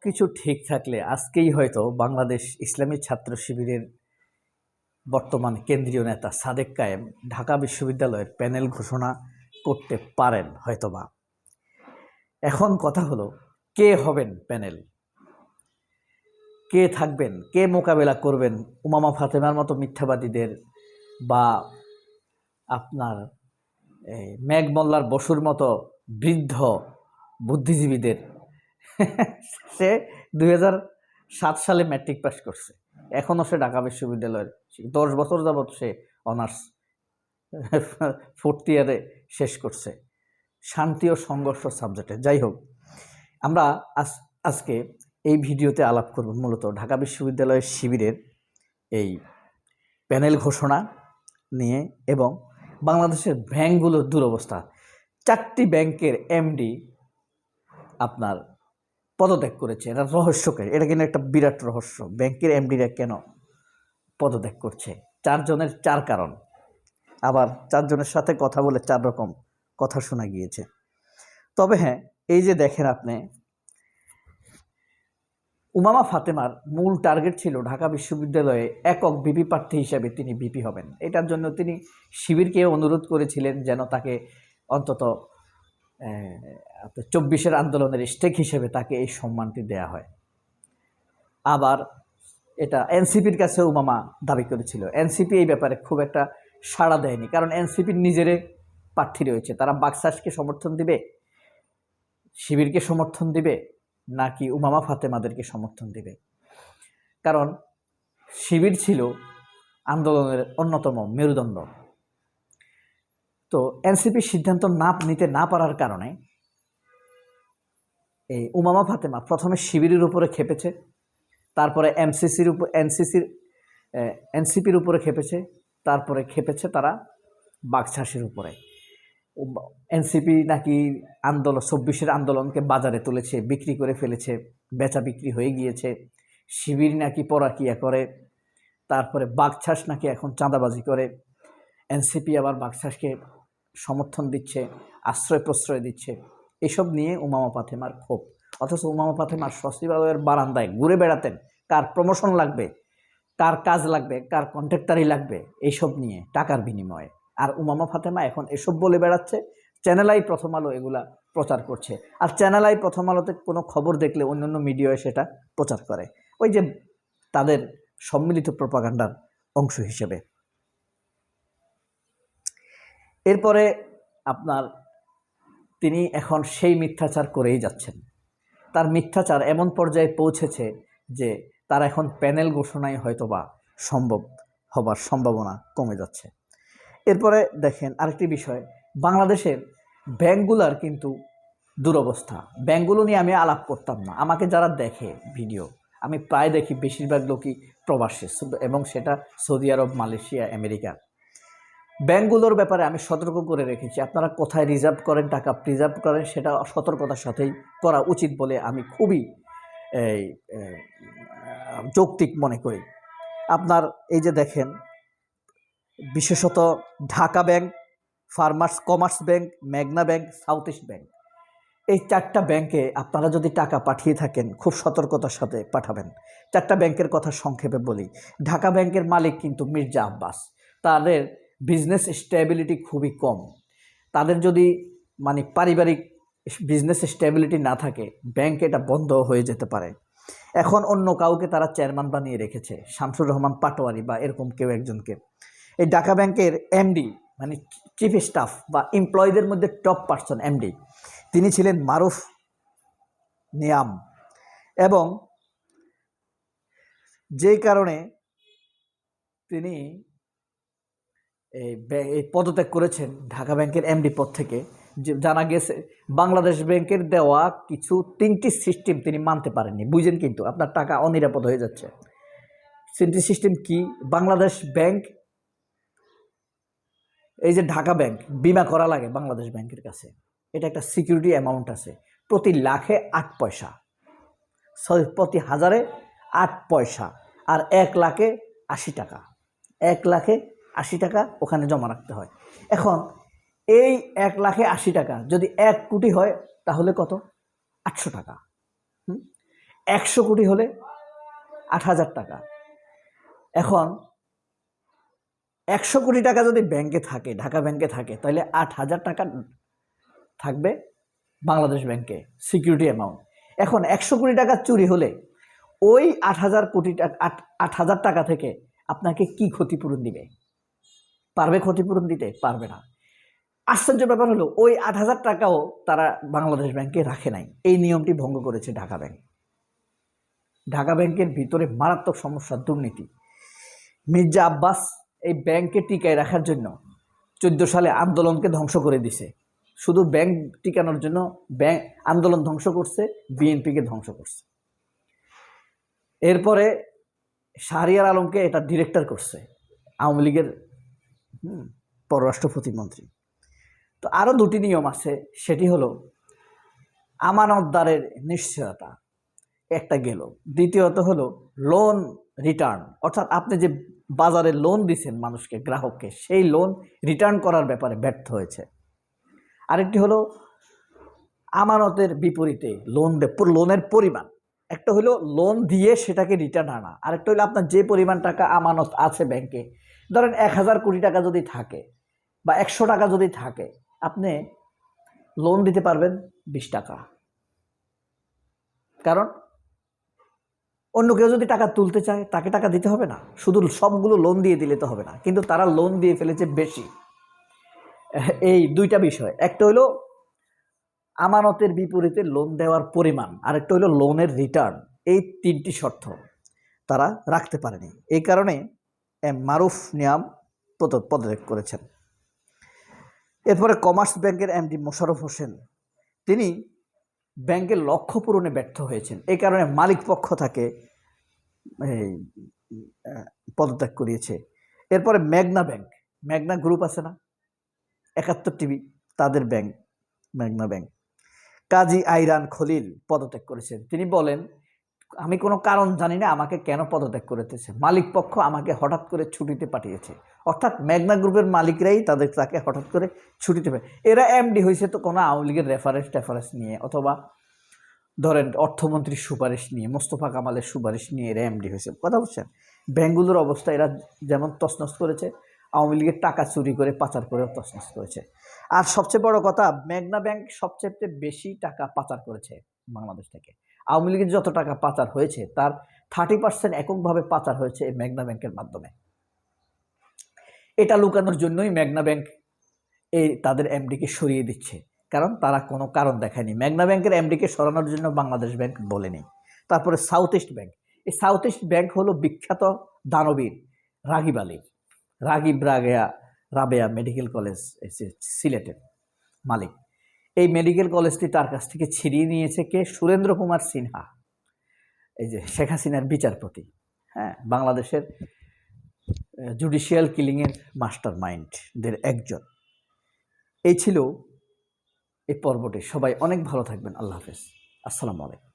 কিছু ঠিক থাকলে আজকেই হয়তো বাংলাদেশ ইসলামী ছাত্র শিবিরের বর্তমান কেন্দ্রীয় নেতা সাদেক কায়েম ঢাকা বিশ্ববিদ্যালয়ের প্যানেল ঘোষণা করতে পারেন হয়তোবা। এখন কথা হলো, কে হবেন প্যানেল, কে থাকবেন, কে মোকাবেলা করবেন উমামা ফাতেমার মতো মিথ্যাবাদীদের বা আপনার মেঘ মোল্লার বসুর মতো বৃদ্ধ বুদ্ধিজীবীদের। সে 2007 সালে ম্যাট্রিক পাস করছে, এখনও সে ঢাকা বিশ্ববিদ্যালয়ের 10 বছর যাবৎ সে অনার্স 4th ইয়ারে শেষ করছে শান্তি ও সংঘর্ষ সাবজেক্টে। যাই হোক, আমরা আজকে এই ভিডিওতে আলাপ করব মূলত ঢাকা বিশ্ববিদ্যালয়ের শিবিরের এই প্যানেল ঘোষণা নিয়ে এবং বাংলাদেশের ব্যাংকগুলোর দুরবস্থা। 4টি ব্যাংকের এমডি আপনার পদত্যাগ করেছে, এটা রহস্যকর, এটা কিন্তু একটা বিরাট রহস্য। ব্যাংকের এমডিরা কেন পদত্যাগ করছে? 4 জনের 4 কারণ, আবার 4 জনের সাথে কথা বলে 4 রকম কথা শোনা গিয়েছে। তবে হ্যাঁ, এই যে দেখেন আপনি, উমামা ফাতেমার মূল টার্গেট ছিল ঢাকা বিশ্ববিদ্যালয়ে একক ভিপি প্রার্থী হিসেবে তিনি ভিপি হবেন। এটার জন্য তিনি শিবিরকে অনুরোধ করেছিলেন যেন তাকে অন্তত 24-এর আন্দোলনের স্টেক হিসেবে তাকে এই সম্মানটি দেয়া হয়। আবার এটা এনসিপির কাছে উমামা দাবি করেছিল। এনসিপি এই ব্যাপারে খুব একটা সাড়া দেয়নি, কারণ এনসিপির নিজের প্রার্থী রয়েছে। তারা বাকশাসকে সমর্থন দিবে, শিবিরকে সমর্থন দিবে, নাকি উমামা ফাতেমাদেরকে সমর্থন দিবে? কারণ শিবির ছিল আন্দোলনের অন্যতম মেরুদণ্ড। তো এনসিপির সিদ্ধান্ত নিতে না পারার কারণে এই উমামা ফাতেমা প্রথমে শিবিরের উপরে খেপেছে, তারপরে এনসিপির উপরে খেপেছে, তারপরে খেপেছে তারা বাকশাসের উপরে। এনসিপি নাকি 24-এর আন্দোলনকে বাজারে তুলেছে, বিক্রি করে ফেলেছে, বেচা বিক্রি হয়ে গিয়েছে। শিবির নাকি পরাকিয়া করে, তারপরে বাকশাস নাকি এখন চাঁদাবাজি করে। এনসিপি আবার বাকশাসকে সমর্থন দিচ্ছে, আশ্রয় প্রশ্রয় দিচ্ছে। এসব নিয়ে উমামা ফাতেমার ক্ষোভ। অথচ উমামা ফাতেমার সচিবালয়ের বারান্দায় ঘুরে বেড়াতেন কার প্রমোশন লাগবে, কার কাজ লাগবে, কার কন্ট্রাক্টারি লাগবে, এইসব নিয়ে টাকার বিনিময়ে। আর উমামা ফাতেমা এখন এসব বলে বেড়াচ্ছে। চ্যানেল আই, প্রথম আলো এগুলা প্রচার করছে। আর চ্যানেল আই, প্রথম আলোতে কোনো খবর দেখলে অন্যান্য মিডিয়ায় সেটা প্রচার করে, ওই যে তাদের সম্মিলিত প্রপাগান্ডার অংশ হিসেবে। এরপরে আপনার তিনি এখন সেই মিথ্যাচার করেই যাচ্ছেন। তার মিথ্যাচার এমন পর্যায়ে পৌঁছেছে যে তার এখন প্যানেল ঘোষণায় হয়তোবা সম্ভব হবার সম্ভাবনা কমে যাচ্ছে। এরপরে দেখেন আরেকটি বিষয়, বাংলাদেশের ব্যাংকগুলোর কিন্তু দুরবস্থা। ব্যাংকগুলো নিয়ে আমি আলাপ করতাম না, আমাকে যারা দেখে ভিডিও, আমি প্রায় দেখি বেশিরভাগ লোকই প্রবাসী, এবং সেটা সৌদি আরব, মালয়েশিয়া, আমেরিকা। ব্যাংকগুলোর ব্যাপারে আমি সতর্ক করে রেখেছি, আপনারা কোথায় রিজার্ভ করেন, টাকা প্রিজার্ভ করেন, সেটা সতর্কতার সাথেই করা উচিত বলে আমি খুবই যৌক্তিক মনে করি। আপনার এই যে দেখেন, বিশেষত Dhaka bank, farmers commerce bank, মেঘনা ব্যাংক, সাউথ ইস্ট ব্যাংক, এই 4টা ব্যাংকে আপনারা যদি টাকা পাঠিয়ে থাকেন খুব সতর্কতার সাথে পাঠাবেন। 4টা ব্যাংকের কথা সংক্ষেপে বলি। ঢাকা ব্যাংকের মালিক কিন্তু মির্জা আব্বাস। তাদের বিজনেস স্টেবিলিটি খুবই কম। তাদের যদি পারিবারিক বিজনেস স্টেবিলিটি না থাকে, ব্যাংক এটা বন্ধ হয়ে যেতে পারে। এখন অন্য কাউকে তারা চেয়ারম্যান বানিয়ে রেখেছে, শামসুর রহমান পাটোয়ারি বা এরকম কেউ একজনকে। এই ঢাকা ব্যাংকের এমডি, চিফ স্টাফ বা এমপ্লয়ীদের মধ্যে টপ পার্সন এমডি, তিনি ছিলেন মারুফ নিয়াম। এবং যেই কারণে তিনি এই পদত্যাগ করেছেন ঢাকা ব্যাংকের এমডি পদ থেকে, জানা গেছে বাংলাদেশ ব্যাংকের দেওয়া কিছু 3টি সিস্টেম তিনি মানতে পারেননি। বুঝেন, কিন্তু আপনার টাকা অনিরাপদ হয়ে যাচ্ছে। 3টি সিস্টেম কি? বাংলাদেশ ব্যাংক, এই যে ঢাকা ব্যাংক বিমা করা লাগে বাংলাদেশ ব্যাংকের কাছে, এটা একটা সিকিউরিটি অ্যামাউন্ট আছে, প্রতি লাখে 8 পয়সা, প্রতি হাজারে 8 পয়সা, আর 1 লাখে 80 টাকা। 1 লাখে 80 টাকা ওখানে জমা রাখতে হয়। এখন এই 1 লাখে 80 টাকা যদি 1 কোটি হয় তাহলে কত? 800 টাকা। 100 কোটি হলে 8,000 টাকা। এখন 100 কোটি টাকা যদি ব্যাংকে থাকে, ঢাকা ব্যাংকে থাকে, তাহলে 8,000 টাকা থাকবে বাংলাদেশ ব্যাংকে সিকিউরিটি অ্যামাউন্ট। এখন 100 কোটি টাকা চুরি হলে ওই 8,000 টাকা থেকে আপনাকে কি ক্ষতিপূরণ দিবে? পারবে ক্ষতিপূরণ দিতে? পারবে না। আশ্চর্য ব্যাপার হলো ওই 8,000 টাকাও তারা বাংলাদেশ ব্যাংকে রাখে নাই। এই নিয়মটি ভঙ্গ করেছে ঢাকা ব্যাংক। ঢাকা ব্যাংকের ভিতরে মারাত্মক সমস্যা, দুর্নীতি। মির্জা আব্বাস এই ব্যাংকে টিকায় রাখার জন্য 14 সালে আন্দোলনকে ধ্বংস করে দিছে। শুধু ব্যাংক টিকানোর জন্য ব্যাংক আন্দোলন ধ্বংস করছে, বিএনপিকে ধ্বংস করছে। এরপরে শাহরিয়ার আলমকে এটা ডিরেক্টর করছে আওয়ামী লীগের পররাষ্ট্র প্রতিমন্ত্রী। তো আরও দুটি নিয়ম আছে, সেটি হলো আমানতদারের নিশ্চয়তা, একটা গেল। দ্বিতীয়ত হলো লোন রিটার্ন, অর্থাৎ আপনি যে বাজারে লোন দিচ্ছেন মানুষকে, গ্রাহককে, সেই লোন রিটার্ন করার ব্যাপারে ব্যর্থ হয়েছে। আরেকটি হলো আমানতের বিপরীতে লোনের পরিমাণ। একটা হলো লোন দিয়ে সেটাকে রিটার্ন আনা, আরেকটা হলো আপনার যে পরিমাণ টাকা আমানত আছে ব্যাংকে, ধরেন 1,000 কোটি টাকা যদি থাকে বা 100 টাকা যদি থাকে, আপনি লোন দিতে পারবেন 20 টাকা। কারণ অন্য কেউ যদি টাকা তুলতে চায় তাকে টাকা দিতে হবে না, শুধু সবগুলো লোন দিয়ে দিলে তো হবে না। কিন্তু তারা লোন দিয়ে ফেলেছে বেশি। এই দুইটা বিষয়, একটা হলো আমানতের বিপরীতে লোন দেওয়ার পরিমাণ, আরেকটা হলো লোনের রিটার্ন। এই তিনটি শর্ত তারা রাখতে পারেনি। এই কারণে মারুফ নিয়াম পদত্যাগ করেছেন। এরপরে কমার্স ব্যাংকের এমডি মোশাররফ হোসেন, তিনি ব্যাংকের লক্ষ্য পূরণে ব্যর্থ হয়েছেন। এই কারণে মালিক পক্ষ তাকে পদত্যাগ করিয়েছে। এরপরে মেঘনা ব্যাংক, মেঘনা গ্রুপ আছে না, 71 টিভি, তাদের ব্যাংক মেঘনা ব্যাংক, কাজী আইরান খলিল পদত্যাগ করেছেন। তিনি বলেন, আমি কোনো কারণ জানি না আমাকে কেন পদত্যাগ করেছে, মালিক পক্ষ আমাকে হঠাৎ করে ছুটিতে পাঠিয়েছে। অর্থাৎ মেঘনা গ্রুপের মালিকরাই তাকে হঠাৎ করে ছুটিতে পাঠিয়ে। এরা এমডি হয়েছে তো কোনো আওয়ামী লীগের রেফারেন্স নিয়ে, অথবা ধরেন অর্থমন্ত্রীর সুপারিশ নিয়ে, মোস্তফা কামালের সুপারিশ নিয়ে এরা এমডি হয়েছে। কথা বলছেন, ব্যাংকগুলোর অবস্থা এরা যেমন তছনছ করেছে, আওয়ামী লীগের টাকা চুরি করে পাচার করেও তছনছ করেছে। আর সবচেয়ে বড় কথা, মেঘনা ব্যাংক সবচেয়ে বেশি টাকা পাচার করেছে বাংলাদেশ থেকে। আওয়ামী লীগের যত টাকা পাচার হয়েছে তার 30% এককভাবে পাচার হয়েছে এই মেঘনা ব্যাংকের মাধ্যমে। এটা লুকানোর জন্যই মেঘনা ব্যাংক তাদের এমডিকে সরিয়ে দিচ্ছে, কারণ তারা কোনো কারণ দেখায়নি। মেঘনা ব্যাংকের এমডিকে সরানোর জন্য বাংলাদেশ ব্যাংক বলেনি। তারপরে সাউথ ইস্ট ব্যাংক, এই সাউথ ইস্ট ব্যাংক হলো বিখ্যাত দানবীর রাগিব রাবেয়া মেডিকেল কলেজ সিলেটের মালিক। এই মেডিকেল কলেজটি তার কাছ থেকে ছিনিয়ে নিয়েছে কে? সুরেন্দ্র কুমার সিনহা, এই যে শেখ হাসিনার বিচারপতি, বাংলাদেশের জুডিশিয়াল কিলিংয়ের মাস্টার মাইন্ডদের একজন। এই ছিল এই পর্বটি। সবাই অনেক ভালো থাকবেন। আল্লাহ হাফেজ। আসসালামু আলাইকুম।